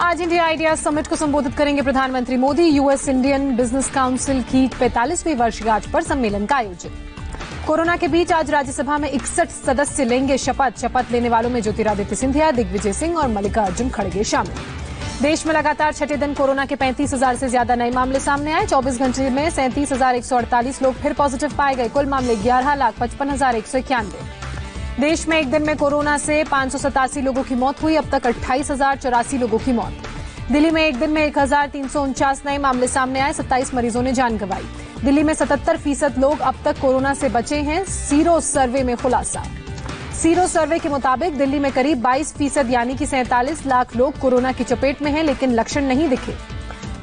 आज India ideas summit को संबोधित करेंगे प्रधानमंत्री Modi. US Indian business council की 45वीं वर्षगांठ पर सम्मेलन का आयोजन। कोरोना के बीच आज राज्यसभा में 61 सदस्य लेंगे शपथ। शपथ लेने वालों में ज्योतिरादित्य सिंधिया, दिग्विजय सिंह और मल्लिकार्जुन खड़गे शामिल। देश में लगातार छठे दिन कोरोना के 35,000 से ज्यादा नए मामले सामने आए। 24 घंटे में 37,148 लोग फिर पॉजिटिव पाए गए। कुल मामले 11,55,191। देश में एक दिन में कोरोना से 587 लोगों की मौत हुई। अब तक 28,084 लोगों की मौत। दिल्ली में एक दिन में 1,349 नए मामले सामने आए। 27 मरीजों ने जान गंवाई। दिल्ली में 77% लोग अब तक कोरोना से बचे हैं। सीरो सर्वे में खुलासा। सीरो सर्वे के मुताबिक दिल्ली में करीब 22% यानी कि 47 लाख लोग कोरोना की चपेट में हैं, लेकिन लक्षण नहीं दिखे।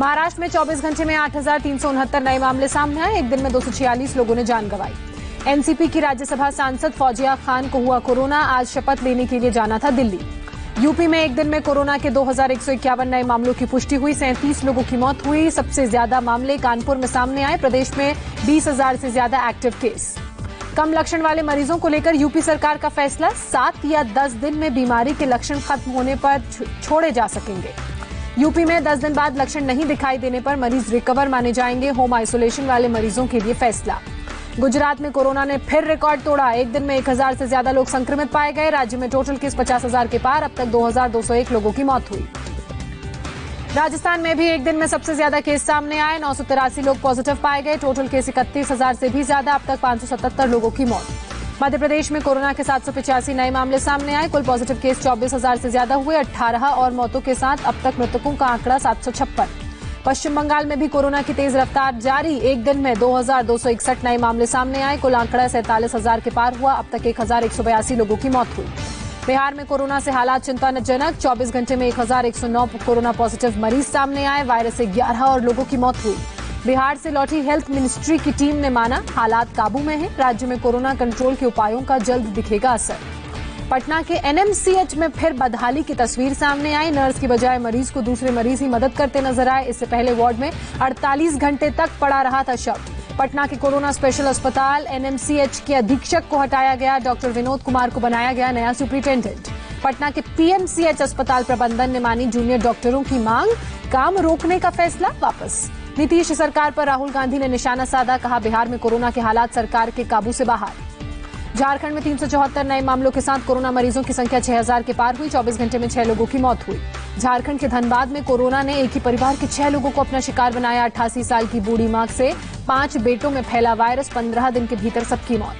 महाराष्ट्र में 24 घंटे में 8,369 नए मामले सामने आए। एक दिन में 246 लोगों ने जान गंवाई। एनसीपी की राज्यसभा सांसद फौजिया खान को हुआ कोरोना। आज शपथ लेने के लिए जाना था दिल्ली। यूपी में एक दिन में कोरोना के 2,151 नए मामलों की पुष्टि हुई। 37 लोगों की मौत हुई। सबसे ज्यादा मामले कानपुर में सामने आए। प्रदेश में 20,000 से ज्यादा एक्टिव केस। कम लक्षण वाले मरीजों को लेकर यूपी सरकार का फैसला। 7 या 10 दिन में बीमारी के लक्षण खत्म होने पर छोड़े जा सकेंगे। यूपी में 10 दिन बाद लक्षण नहीं दिखाई देने पर मरीज रिकवर माने जाएंगे। होम आइसोलेशन वाले मरीजों के लिए फैसला। गुजरात में कोरोना ने फिर रिकॉर्ड तोड़ा। एक दिन में 1,000 से ज्यादा लोग संक्रमित पाए गए। राज्य में टोटल केस 50,000 के पार। अब तक 2,201 लोगों की मौत हुई। राजस्थान में भी एक दिन में सबसे ज्यादा केस सामने आए। 983 लोग पॉजिटिव पाए गए। टोटल केस 31,000 से भी ज्यादा। अब तक 577 लोगों की मौत। मध्य प्रदेश में कोरोना के 785 नए मामले सामने आए। कुल पॉजिटिव केस 24,000 से ज्यादा हुए। 18 और मौतों के साथ अब तक मृतकों का आंकड़ा 756। पश्चिम बंगाल में भी कोरोना की तेज रफ्तार जारी। एक दिन में 2,261 नए मामले सामने आए। कुल आंकड़ा 47,000 के पार हुआ। अब तक 1,182 लोगों की मौत हुई। बिहार में कोरोना से हालात चिंताजनक। 24 घंटे में 1,109 कोरोना पॉजिटिव मरीज सामने आए। वायरस से 11 और लोगों की मौत हुई। बिहार से लौटी हेल्थ मिनिस्ट्री की टीम ने माना हालात काबू में हैं। राज्य में कोरोना कंट्रोल के उपायों का जल्द दिखेगा असर। पटना के एनएमसीएच में फिर बदहाली की तस्वीर सामने आई। नर्स की बजाय मरीज को दूसरे मरीज ही मदद करते नजर आए। इससे पहले वार्ड में 48 घंटे तक पड़ा रहा था शव। पटना के कोरोना स्पेशल अस्पताल एनएमसीएच के अधीक्षक को हटाया गया। डॉक्टर विनोद कुमार को बनाया गया नया सुपरिटेंडेंट। पटना के पीएमसीएच अस्पताल प्रबंधन ने मानी जूनियर डॉक्टरों की मांग। काम रोकने का फैसला वापस। नीतीश सरकार पर राहुल गांधी ने निशाना साधा। कहा बिहार में कोरोना के हालात सरकार के काबू से बाहर। झारखंड में 374 नए मामलों के साथ कोरोना मरीजों की संख्या 6,000 के पार हुई। 24 घंटे में 6 लोगों की मौत हुई। झारखंड के धनबाद में कोरोना ने एक ही परिवार के 6 लोगों को अपना शिकार बनाया। 88 साल की बूढ़ी मां से 5 बेटों में फैला वायरस। 15 दिन के भीतर सबकी मौत।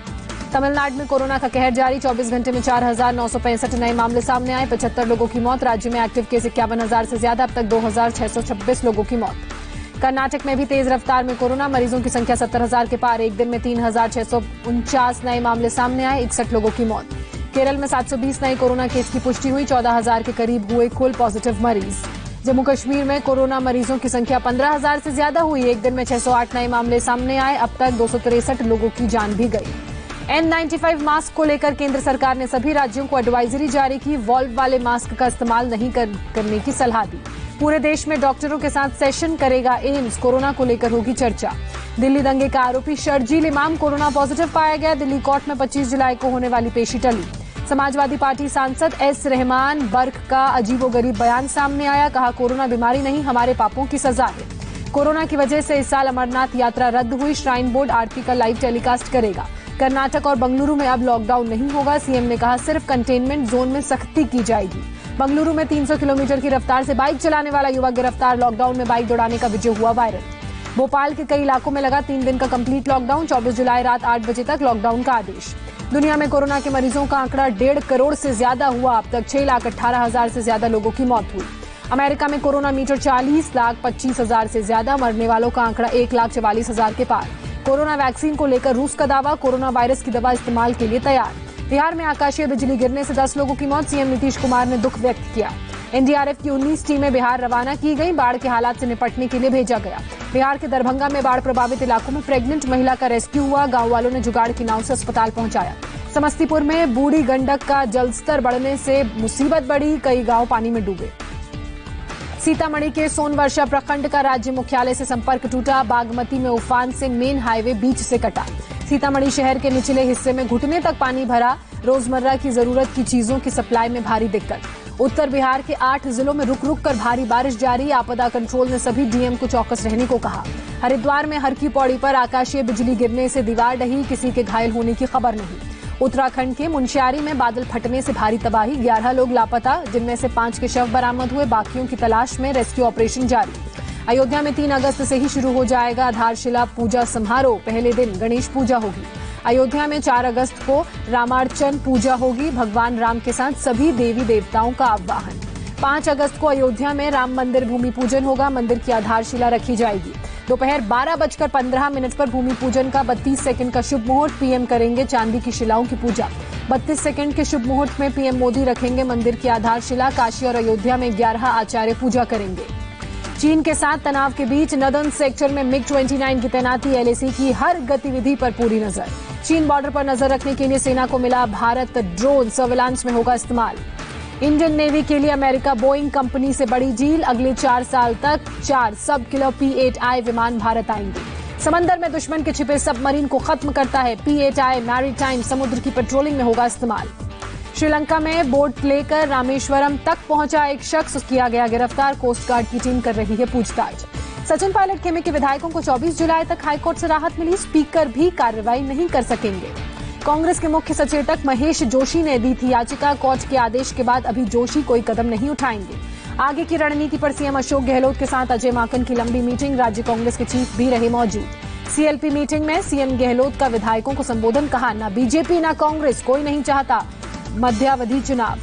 तमिलनाडु में कोरोना का कहर जारी। 24 घंटे में 4,965 नए मामले सामने आए। 75 लोगों की मौत। राज्य में एक्टिव केस 51,000 से ज्यादा। अब तक 2,626 लोगों की मौत। कर्नाटक में भी तेज रफ्तार में कोरोना मरीजों की संख्या 70,000 के पार। एक दिन में 3,649 नए मामले सामने आए। 61 लोगों की मौत। केरल में 720 नए कोरोना केस की पुष्टि हुई। 14,000 के करीब हुए कुल पॉजिटिव मरीज। जम्मू कश्मीर में कोरोना मरीजों की संख्या 15,000 से ज्यादा हुई। एक दिन में 608 नए मामले सामने आए। अब तक 263 लोगों की जान भी गई। N95 मास्क को लेकर केंद्र सरकार ने सभी राज्यों को एडवाइजरी जारी की। वॉल्व वाले मास्क का इस्तेमाल नहीं करने की सलाह दी। पूरे देश में डॉक्टरों के साथ सेशन करेगा एम्स। कोरोना को लेकर होगी चर्चा। दिल्ली दंगे का आरोपी शर्जील इमाम कोरोना पॉजिटिव पाया गया। दिल्ली कोर्ट में 25 जुलाई को होने वाली पेशी टली। समाजवादी पार्टी सांसद एस रहमान बर्क का अजीबोगरीब बयान सामने आया। कहा कोरोना बीमारी नहीं, हमारे पापों की सजा है। कोरोना की वजह से इस साल अमरनाथ यात्रा रद्द हुई। श्राइन बोर्ड आरती का लाइव टेलीकास्ट करेगा। कर्नाटक और बंगलुरु में अब लॉकडाउन नहीं होगा। सीएम ने कहा सिर्फ कंटेनमेंट जोन में सख्ती की जाएगी। बंगलुरु में 300 किलोमीटर की रफ्तार से बाइक चलाने वाला युवक गिरफ्तार। लॉकडाउन में बाइक दौड़ाने का वीडियो हुआ वायरल। भोपाल के कई इलाकों में लगा 3 दिन का कंप्लीट लॉकडाउन। 24 जुलाई रात 8 बजे तक लॉकडाउन का आदेश। दुनिया में कोरोना के मरीजों का आंकड़ा 1.5 करोड़ से ज्यादा हुआ। अब तक 6,18,000 से ज्यादा लोगों की मौत हुई। अमेरिका में कोरोना मीटर 40,25,000 से ज्यादा। मरने वालों का आंकड़ा 1,44,000 के पार। कोरोना वैक्सीन को लेकर रूस का दावा। कोरोना वायरस की दवा इस्तेमाल के लिए तैयार। बिहार में आकाशीय बिजली गिरने से 10 लोगों की मौत। सीएम नीतीश कुमार ने दुख व्यक्त किया। एनडीआरएफ की 19 टीमें बिहार रवाना की गई। बाढ़ के हालात से निपटने के लिए भेजा गया। बिहार के दरभंगा में बाढ़ प्रभावित इलाकों में प्रेग्नेंट महिला का रेस्क्यू हुआ। गांव वालों ने जुगाड़ की नाव से अस्पताल पहुंचाया। समस्तीपुर में बूढ़ी गंडक का जलस्तर बढ़ने से मुसीबत बढ़ी। कई गांव पानी में डूबे। सीतामढ़ी के सोनवर्षा प्रखंड का राज्य मुख्यालय से संपर्क टूटा। बागमती में उफान से मेन हाईवे बीच से कटा। सीतामढ़ी शहर के निचले हिस्से में घुटने तक पानी भरा। रोजमर्रा की जरूरत की चीजों की सप्लाई में भारी दिक्कत। उत्तर बिहार के 8 जिलों में रुक रुक कर भारी बारिश जारी। आपदा कंट्रोल ने सभी डीएम को चौकस रहने को कहा। हरिद्वार में हर की पौड़ी पर आकाशीय बिजली गिरने से दीवार ढही, किसी के घायल होने की खबर नहीं। उत्तराखंड के मुनस्यारी में बादल फटने से भारी तबाही, 11 लोग लापता, जिनमें से 5 के शव बरामद हुए, बाकियों की तलाश में रेस्क्यू ऑपरेशन जारी। अयोध्या में 3 अगस्त से ही शुरू हो जाएगा आधारशिला पूजा समारोह। पहले दिन गणेश पूजा होगी। अयोध्या में 4 अगस्त को रामार्चन पूजा होगी। भगवान राम के साथ सभी देवी देवताओं का आवाहन। 5 अगस्त को अयोध्या में राम मंदिर भूमि पूजन होगा। मंदिर की आधारशिला रखी जाएगी। दोपहर 12:15 पर भूमि पूजन का 32 सेकंड का शुभ मुहूर्त। पीएम करेंगे चांदी की शिलाओं की पूजा। 32 सेकंड के शुभ मुहूर्त में पीएम मोदी रखेंगे मंदिर की आधारशिला। काशी और अयोध्या में 11 आचार्य पूजा करेंगे। चीन के साथ तनाव के बीच नदन सेक्टर में मिग-29 की तैनाती। एलएसी की हर गतिविधि पर पूरी नजर। चीन बॉर्डर पर नजर रखने के लिए सेना को मिला भारत ड्रोन, सर्विलांस में होगा इस्तेमाल। इंडियन नेवी के लिए अमेरिका बोइंग कंपनी से बड़ी डील। अगले 4 साल तक 4 सब किलो P-8I विमान भारत आएंगे। समंदर में दुश्मन के छिपे सबमरीन को खत्म करता है P-8I मैरीटाइम, समुद्र की पेट्रोलिंग में होगा इस्तेमाल। श्रीलंका में बोट लेकर रामेश्वरम तक पहुंचा एक शख्स, किया गया गिरफ्तार। कोस्ट गार्ड की टीम कर रही है पूछताछ। सचिन पायलट खेमे के विधायकों को 24 जुलाई तक हाईकोर्ट से राहत मिली। स्पीकर भी कार्रवाई नहीं कर सकेंगे। कांग्रेस के मुख्य सचेतक महेश जोशी ने दी थी याचिका। कोर्ट के आदेश के बाद अभी जोशी कोई कदम नहीं उठाएंगे। आगे की रणनीति पर सीएम अशोक गहलोत के साथ अजय माकन की लंबी मीटिंग। राज्य कांग्रेस के चीफ भी रहे मौजूद। सीएलपी मीटिंग में सीएम गहलोत का विधायकों को संबोधन, कहा न बीजेपी न कांग्रेस कोई नहीं चाहता मध्यावधि चुनाव।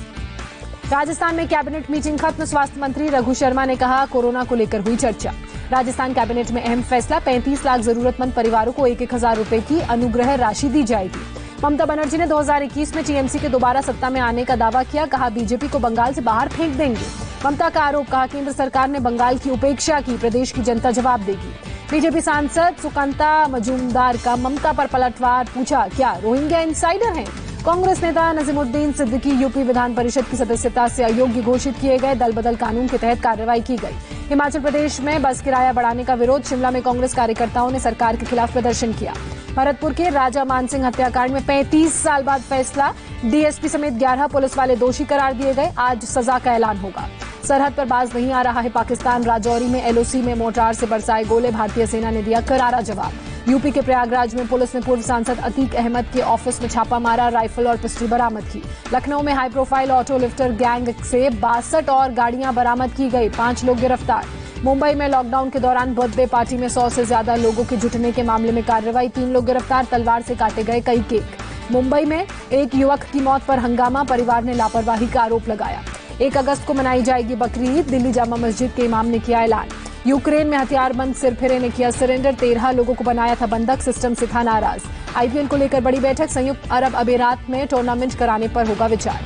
राजस्थान में कैबिनेट मीटिंग खत्म। स्वास्थ्य मंत्री रघु शर्मा ने कहा कोरोना को लेकर हुई चर्चा। राजस्थान कैबिनेट में अहम फैसला, 35 लाख जरूरतमंद परिवारों को 1-1 हजार रुपए की अनुग्रह राशि दी जाएगी। ममता बनर्जी ने 2021 में टीएमसी के दोबारा सत्ता में आने का दावा किया। कहा बीजेपी को बंगाल से बाहर फेंक देंगे। ममता का आरोप, कहा केंद्र सरकार ने बंगाल की उपेक्षा की, प्रदेश की जनता जवाब देगी। बीजेपी सांसद सुकांता मजूमदार का ममता पर पलटवार, पूछा क्या रोहिंग्या इंसाइडर हैं। कांग्रेस नेता नजीमुद्दीन सिद्दीकी यूपी विधान परिषद की सदस्यता से अयोग्य घोषित किए गए। दल बदल कानून के तहत कार्रवाई की गई। हिमाचल प्रदेश में बस किराया बढ़ाने का विरोध। शिमला में कांग्रेस कार्यकर्ताओं ने सरकार के खिलाफ प्रदर्शन किया। भरतपुर के राजा मानसिंह हत्याकांड में 35 साल बाद फैसला। डीएसपी समेत 11 पुलिस वाले दोषी करार दिए गए। आज सजा का ऐलान होगा। सरहद पर बाज नहीं आ रहा है पाकिस्तान। राजौरी में एलओसी में मोर्टार से बरसाए गोले। भारतीय सेना ने दिया करारा जवाब। यूपी के प्रयागराज में पुलिस ने पूर्व सांसद अतीक अहमद के ऑफिस में छापा मारा। राइफल और पिस्टल बरामद की। लखनऊ में high profile auto lifter gang से 62 और गाड़ियां बरामद की गई। 5 लोग गिरफ्तार। मुंबई में लॉकडाउन के दौरान बर्थडे पार्टी में 100 से ज्यादा लोगों के जुटने के मामले में कार्रवाई। 3 लोग गिरफ्तार। तलवार से काटे गए कई केक। मुंबई में एक युवक की मौत पर हंगामा। परिवार ने लापरवाही का आरोप लगाया। 1 अगस्त को मनाई जाएगी बकरीद। दिल्ली जामा मस्जिद के इमाम ने किया ऐलान। यूक्रेन में हथियारबंद सिरफिरे ने किया सरेंडर। 13 लोगों को बनाया था बंधक। सिस्टम से था नाराज। आईपीएल को लेकर बड़ी बैठक। संयुक्त अरब अमीरात में टूर्नामेंट कराने पर होगा विचार।